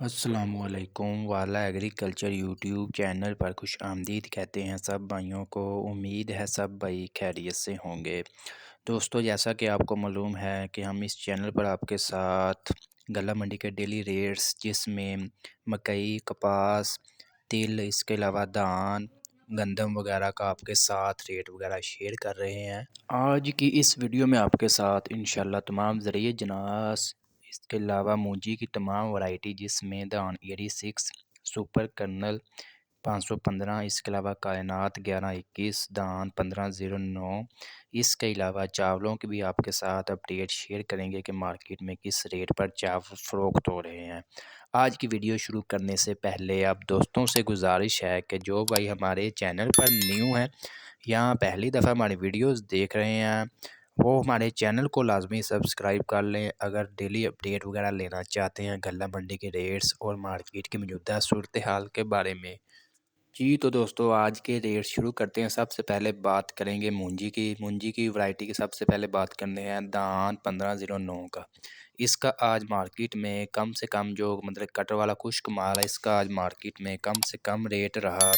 السلام علیکم والا ایگریکلچر یوٹیوب چینل پر خوش آمدید کہتے ہیں سب بھائیوں کو۔ امید ہے سب بھائی خیریت سے ہوں گے۔ دوستو، جیسا کہ آپ کو معلوم ہے کہ ہم اس چینل پر آپ کے ساتھ غلہ منڈی کے ڈیلی ریٹس، جس میں مکئی، کپاس، تل، اس کے علاوہ دھان، گندم وغیرہ کا آپ کے ساتھ ریٹ وغیرہ شیئر کر رہے ہیں۔ آج کی اس ویڈیو میں آپ کے ساتھ انشاءاللہ تمام ذریعہ جناس، اس کے علاوہ مونجی کی تمام ورائٹی، جس میں دھان 86، سپر کرنل 515، اس کے علاوہ کائنات 1121، دھان 1509، اس کے علاوہ چاولوں کی بھی آپ کے ساتھ اپڈیٹ شیئر کریں گے کہ مارکیٹ میں کس ریٹ پر چاول فروخت ہو رہے ہیں۔ آج کی ویڈیو شروع کرنے سے پہلے اب دوستوں سے گزارش ہے کہ جو بھائی ہمارے چینل پر نیو ہیں یا پہلی دفعہ ہماری ویڈیوز دیکھ رہے ہیں، وہ ہمارے چینل کو لازمی سبسکرائب کر لیں اگر ڈیلی اپڈیٹ وغیرہ لینا چاہتے ہیں غلہ منڈی کے ریٹس اور مارکیٹ کی موجودہ صورتحال کے بارے میں۔ جی تو دوستو، آج کے ریٹ شروع کرتے ہیں۔ سب سے پہلے بات کریں گے مونجی کی ورائٹی کی۔ سب سے پہلے بات کرنے ہیں دھان 1509 کا۔ اس کا آج مارکیٹ میں کم سے کم جو کٹر والا خشک مال ہے، اس کا آج مارکیٹ میں کم سے کم ریٹ رہا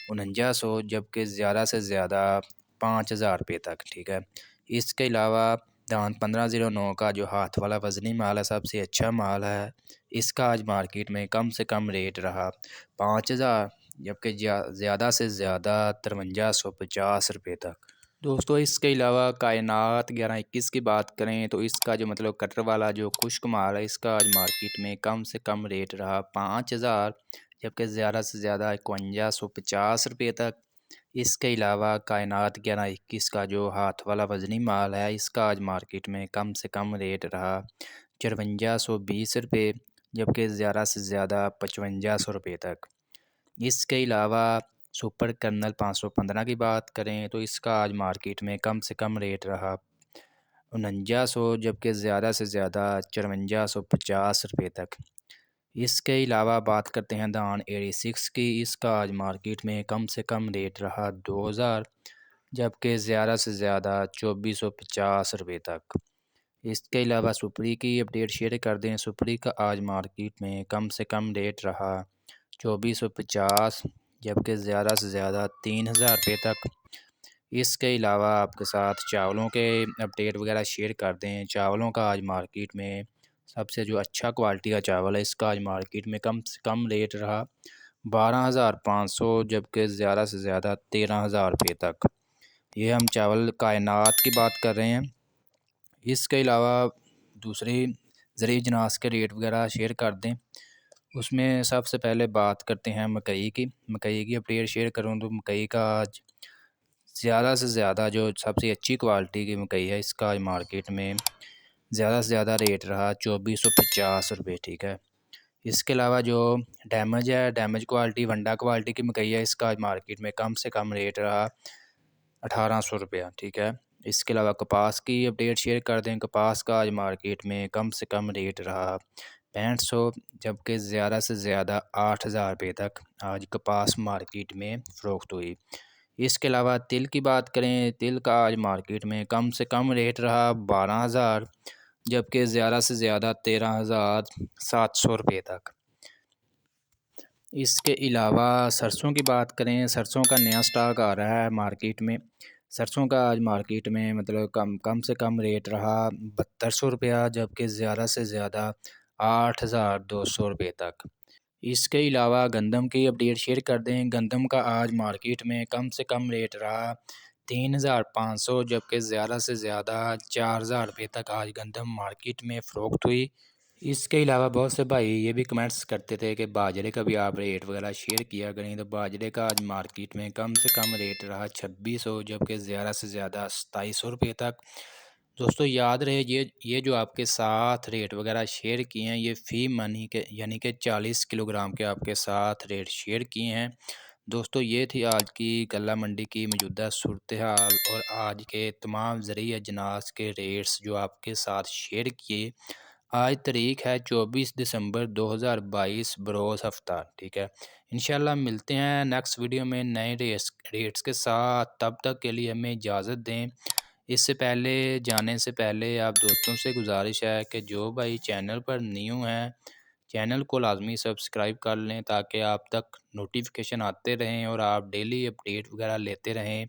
4900، جبکہ زیادہ سے زیادہ 5000 روپے تک، ٹھیک ہے۔ اس کے علاوہ دھان 1509 کا جو ہاتھ والا وزنی مال ہے، سب سے اچھا مال ہے، اس کا آج مارکیٹ میں کم سے کم ریٹ رہا 5000، جبکہ زیادہ سے زیادہ 5350 روپے تک۔ دوستو، اس کے علاوہ کائنات 1121 کی بات کریں تو اس کا جو کٹر والا جو خشک مال ہے، اس کا آج مارکیٹ میں کم سے کم ریٹ رہا 5000، جبکہ زیادہ سے زیادہ 5150 روپے تک۔ اس کے علاوہ کائنات 1121 کا جو ہاتھ والا وزنی مال ہے، اس کا آج مارکیٹ میں کم سے کم ریٹ رہا 5320 روپے، جبکہ زیادہ سے زیادہ 5500 روپے تک۔ اس کے علاوہ سپر کرنل 515 کی بات کریں تو اس کا آج مارکیٹ میں کم سے کم ریٹ رہا 4900، جبکہ زیادہ سے زیادہ 5450 روپے تک۔ اس کے علاوہ بات کرتے ہیں دھان 86 کی۔ اس کا آج مارکیٹ میں کم سے کم ریٹ رہا 2000، جبکہ زیادہ سے زیادہ 2450 روپے تک۔ اس کے علاوہ سپری کی اپڈیٹ شیئر کر دیں۔ سپری کا آج مارکیٹ میں کم سے کم ریٹ رہا 2450، جبکہ زیادہ سے زیادہ 3000 روپے تک۔ اس کے علاوہ آپ کے ساتھ چاولوں کے اپڈیٹ وغیرہ شیئر کر دیں۔ چاولوں کا آج مارکیٹ میں سب سے جو اچھا کوالٹی کا چاول ہے، اس کا آج مارکیٹ میں کم سے کم ریٹ رہا 12500، جبکہ زیادہ سے زیادہ 13000 روپے تک۔ یہ ہم چاول کائنات کی بات کر رہے ہیں۔ اس کے علاوہ دوسری ذریعہ جناس کے ریٹ وغیرہ شیئر کر دیں۔ اس میں سب سے پہلے بات کرتے ہیں مکئی کی اپڈیٹ شیئر کروں تو مکئی کا آج زیادہ سے زیادہ جو سب سے اچھی کوالٹی کی مکئی ہے، اس کا آج مارکیٹ میں زیادہ سے زیادہ ریٹ رہا 2450 روپے، ٹھیک ہے۔ اس کے علاوہ جو ڈیمیج کوالٹی ونڈا کوالٹی کی مکئی ہے، اس کا آج مارکیٹ میں کم سے کم ریٹ رہا 1800 روپیہ، ٹھیک ہے۔ اس کے علاوہ کپاس کی اپڈیٹ شیئر کر دیں۔ کپاس کا آج مارکیٹ میں کم سے کم ریٹ رہا 6500، جبکہ زیادہ سے زیادہ 8000 روپے تک آج کپاس مارکیٹ میں فروخت ہوئی۔ اس کے علاوہ تل کی بات کریں، تل کا آج مارکیٹ میں کم سے کم ریٹ رہا 12000، جبکہ زیادہ سے زیادہ 13700 روپے تک۔ اس کے علاوہ سرسوں کی بات کریں، سرسوں کا نیا سٹاک آ رہا ہے مارکیٹ میں۔ سرسوں کا آج مارکیٹ میں کم سے کم ریٹ رہا 7200 روپیہ، جبکہ زیادہ سے زیادہ 8200 روپے تک۔ اس کے علاوہ گندم کی اپڈیٹ شیئر کر دیں۔ گندم کا آج مارکیٹ میں کم سے کم ریٹ رہا 3500، جبکہ زیادہ سے زیادہ 4000 روپے تک آج گندم مارکیٹ میں فروخت ہوئی۔ اس کے علاوہ بہت سے بھائی یہ بھی کمنٹس کرتے تھے کہ باجرے کا بھی آپ ریٹ وغیرہ شیئر کیا کریں، تو باجرے کا آج مارکیٹ میں کم سے کم ریٹ رہا 2600، جبکہ زیادہ سے زیادہ 2700 روپے تک۔ دوستو یاد رہے، یہ جو آپ کے ساتھ ریٹ وغیرہ شیئر کیے ہیں، یہ فی منی کے یعنی کہ 40 کلو گرام کے آپ کے ساتھ ریٹ شیئر کیے ہیں۔ دوستو یہ تھی آج کی غلہ منڈی کی موجودہ صورتحال اور آج کے تمام ذریعہ اجناس کے ریٹس جو آپ کے ساتھ شیئر کیے۔ آج تاریخ ہے 24 دسمبر 2022 بروز ہفتہ، ٹھیک ہے۔ انشاءاللہ ملتے ہیں نیکسٹ ویڈیو میں نئے ریٹس کے ساتھ، تب تک کے لیے ہمیں اجازت دیں۔ اس سے پہلے جانے سے پہلے آپ دوستوں سے گزارش ہے کہ جو بھائی چینل پر نیو ہیں، چینل کو لازمی سبسکرائب کر لیں تاکہ آپ تک نوٹیفیکیشن آتے رہیں اور آپ ڈیلی اپڈیٹ وغیرہ لیتے رہیں،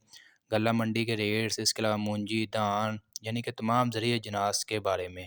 غلہ منڈی کے ریٹس، اس کے علاوہ مونجی دان یعنی کہ تمام ذریعہ جناس کے بارے میں۔